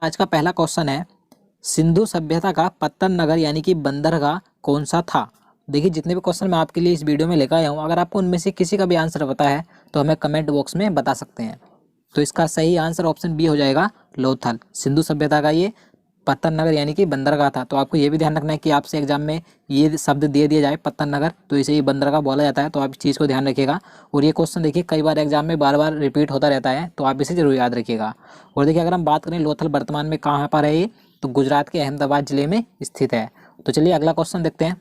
आज का पहला क्वेश्चन है, सिंधु सभ्यता का पत्तन नगर यानी कि बंदरगाह कौन सा था। देखिए, जितने भी क्वेश्चन मैं आपके लिए इस वीडियो में लेकर आया हूँ, अगर आपको उनमें से किसी का भी आंसर पता है तो हमें कमेंट बॉक्स में बता सकते हैं। तो इसका सही आंसर ऑप्शन बी हो जाएगा, लोथल। सिंधु सभ्यता का ये पत्तन नगर यानी कि बंदरगाह था। तो आपको ये भी ध्यान रखना है कि आपसे एग्जाम में ये शब्द दे दिया जाए पत्तन नगर, तो इसे ये बंदरगाह बोला जाता है। तो आप इस चीज़ को ध्यान रखिएगा। और ये क्वेश्चन देखिए कई बार एग्जाम में बार बार रिपीट होता रहता है, तो आप इसे जरूर याद रखिएगा। और देखिए, अगर हम बात करें लोथल वर्तमान में कहाँ पर है ये, तो गुजरात के अहमदाबाद जिले में स्थित है। तो चलिए अगला क्वेश्चन देखते हैं।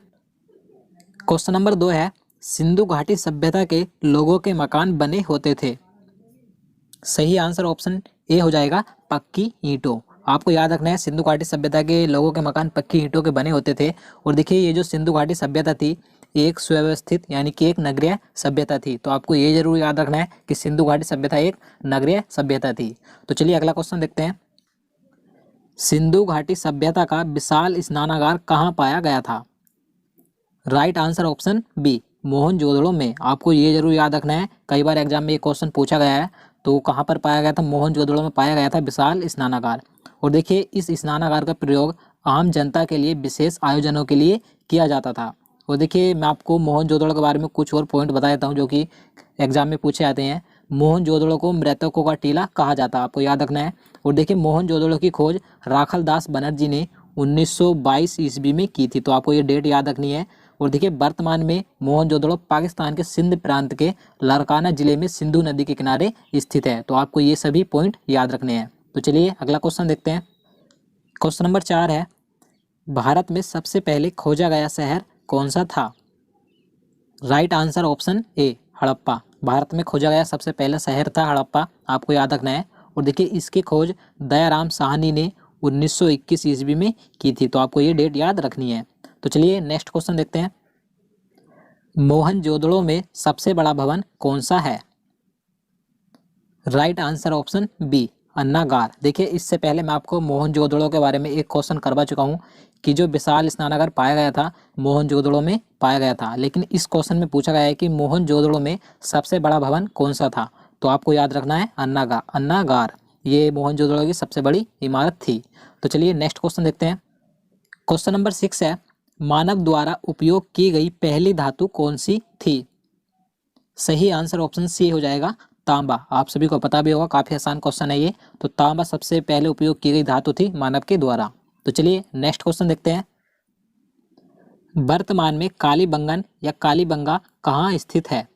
क्वेश्चन नंबर 2 है, सिंधु घाटी सभ्यता के लोगों के मकान बने होते थे। सही आंसर ऑप्शन ए हो जाएगा, पक्की ईंटों। आपको याद रखना है, सिंधु घाटी सभ्यता के लोगों के मकान पक्की ईंटों के बने होते थे। और देखिए, ये जो सिंधु घाटी सभ्यता थी, एक सुव्यवस्थित यानी कि एक नगरीय सभ्यता थी। तो आपको ये जरूर याद रखना है कि सिंधु घाटी सभ्यता एक नगरीय सभ्यता थी। तो चलिए अगला क्वेश्चन देखते हैं। सिंधु घाटी सभ्यता का विशाल स्नानागार कहाँ पाया गया था। Right answer option B, Mohenjodaro में। आपको ये जरूर याद रखना है, कई बार एग्जाम में ये क्वेश्चन पूछा गया है। तो कहाँ पर पाया गया था, मोहनजोदड़ो में पाया गया था विशाल स्नानागार। और देखिए, इस स्नानागार का प्रयोग आम जनता के लिए विशेष आयोजनों के लिए किया जाता था। और देखिए, मैं आपको मोहनजोदड़ो के बारे में कुछ और पॉइंट बता देता हूँ जो कि एग्जाम में पूछे जाते हैं। मोहनजोदड़ो को मृतकों का टीला कहा जाता है, आपको याद रखना है। और देखिए, मोहनजोदड़ो की खोज राखल दास बनर्जी ने 1922 ईस्वी में की थी। तो आपको ये डेट याद रखनी है। और देखिए, वर्तमान में मोहनजोदड़ो पाकिस्तान के सिंध प्रांत के लारकाना जिले में सिंधु नदी के किनारे स्थित है। तो आपको ये सभी पॉइंट याद रखने हैं। तो चलिए अगला क्वेश्चन देखते हैं। क्वेश्चन नंबर 4 है, भारत में सबसे पहले खोजा गया शहर कौन सा था। Right answer option A, Harappa. Bharat में खोजा गया सबसे पहला शहर था हड़प्पा, आपको याद रखना है। और देखिए, इसकी खोज दयाराम साहनी ने 1921 ईस्वी में की थी। तो आपको ये डेट याद रखनी है। तो चलिए नेक्स्ट क्वेश्चन देखते हैं। मोहनजोदड़ो में सबसे बड़ा भवन कौन सा है। राइट आंसर ऑप्शन बी, अन्नागार। देखिए, इससे पहले मैं आपको मोहनजोदड़ो के बारे में एक क्वेश्चन करवा चुका हूँ कि जो विशाल स्नानागार पाया गया था मोहनजोदड़ो में पाया गया था। लेकिन इस क्वेश्चन में पूछा गया है कि मोहनजोदड़ो में सबसे बड़ा भवन कौन सा था। तो आपको याद रखना है अन्नागार। ये मोहनजोदड़ो की सबसे बड़ी इमारत थी। तो चलिए नेक्स्ट क्वेश्चन देखते हैं। क्वेश्चन नंबर 6 है, मानव द्वारा उपयोग की गई पहली धातु कौन सी थी। सही आंसर ऑप्शन सी हो जाएगा, तांबा। आप सभी को पता भी होगा, काफी आसान क्वेश्चन है ये। तो तांबा सबसे पहले उपयोग की गई धातु थी मानव के द्वारा। तो चलिए नेक्स्ट क्वेश्चन देखते हैं। वर्तमान में कालीबंगन या कालीबंगा कहाँ स्थित है।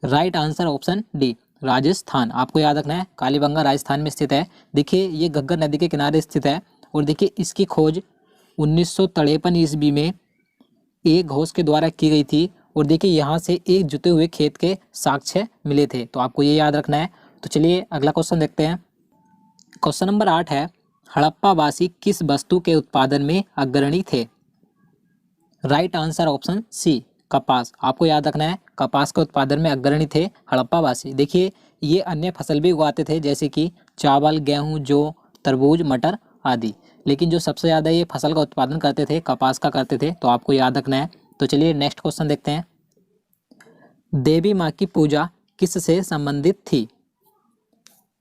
Right answer option D, Rajasthan. आपको याद रखना है, कालीबंगा राजस्थान में स्थित है। देखिए, ये घग्गर नदी के किनारे स्थित है। और देखिए, इसकी खोज 1953 ईस्वी में एक घोष के द्वारा की गई थी। और देखिए, यहाँ से एक जुते हुए खेत के साक्ष्य मिले थे। तो आपको ये याद रखना है। तो चलिए अगला क्वेश्चन देखते हैं। क्वेश्चन नंबर 8 है, हड़प्पावासी किस वस्तु के उत्पादन में अग्रणी थे। राइट आंसर ऑप्शन सी, कपास। आपको याद रखना है, कपास के उत्पादन में अग्रणी थे हड़प्पावासी। देखिए, ये अन्य फसल भी उगाते थे जैसे कि चावल, गेहूं, जौ, तरबूज, मटर आदि। लेकिन जो सबसे ज़्यादा ये फसल का उत्पादन करते थे, कपास का करते थे। तो आपको याद रखना है। तो चलिए नेक्स्ट क्वेश्चन देखते हैं। देवी माँ की पूजा किससे संबंधित थी।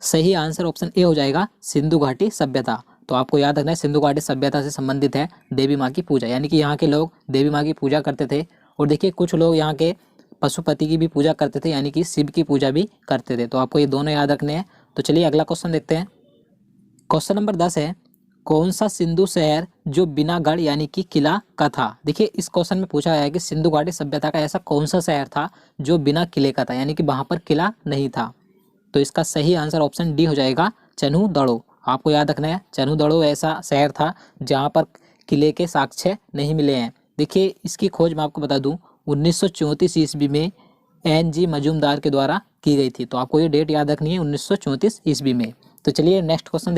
सही आंसर ऑप्शन ए हो जाएगा, सिंधु घाटी सभ्यता। तो आपको याद रखना है, सिंधु घाटी सभ्यता से संबंधित है देवी माँ की पूजा, यानी कि यहाँ के लोग देवी माँ की पूजा करते थे। और देखिए, कुछ लोग यहाँ के पशुपति की भी पूजा करते थे, यानी कि शिव की पूजा भी करते थे। तो आपको ये दोनों याद रखने हैं। तो चलिए अगला क्वेश्चन देखते हैं। क्वेश्चन नंबर 10 है, कौन सा सिंधु शहर जो बिना गढ़ यानी कि किला का था। देखिए, इस क्वेश्चन में पूछा गया है कि सिंधु घाटी सभ्यता का ऐसा कौन सा शहर था जो बिना किले का था, यानी कि वहां पर किला नहीं था। तो इसका सही आंसर ऑप्शन डी हो जाएगा, चन्हूदड़ो। आपको याद रखना है, चन्हूदड़ो ऐसा शहर था जहां पर किले के साक्ष्य नहीं मिले हैं। देखिए, इसकी खोज मैं आपको बता दूं 1934 ईस्वी में NG मजूमदार के द्वारा की गई थी। तो आपको ये डेट याद रखनी है, 1934 ईस्वी में। तो चलिए नेक्स्ट क्वेश्चन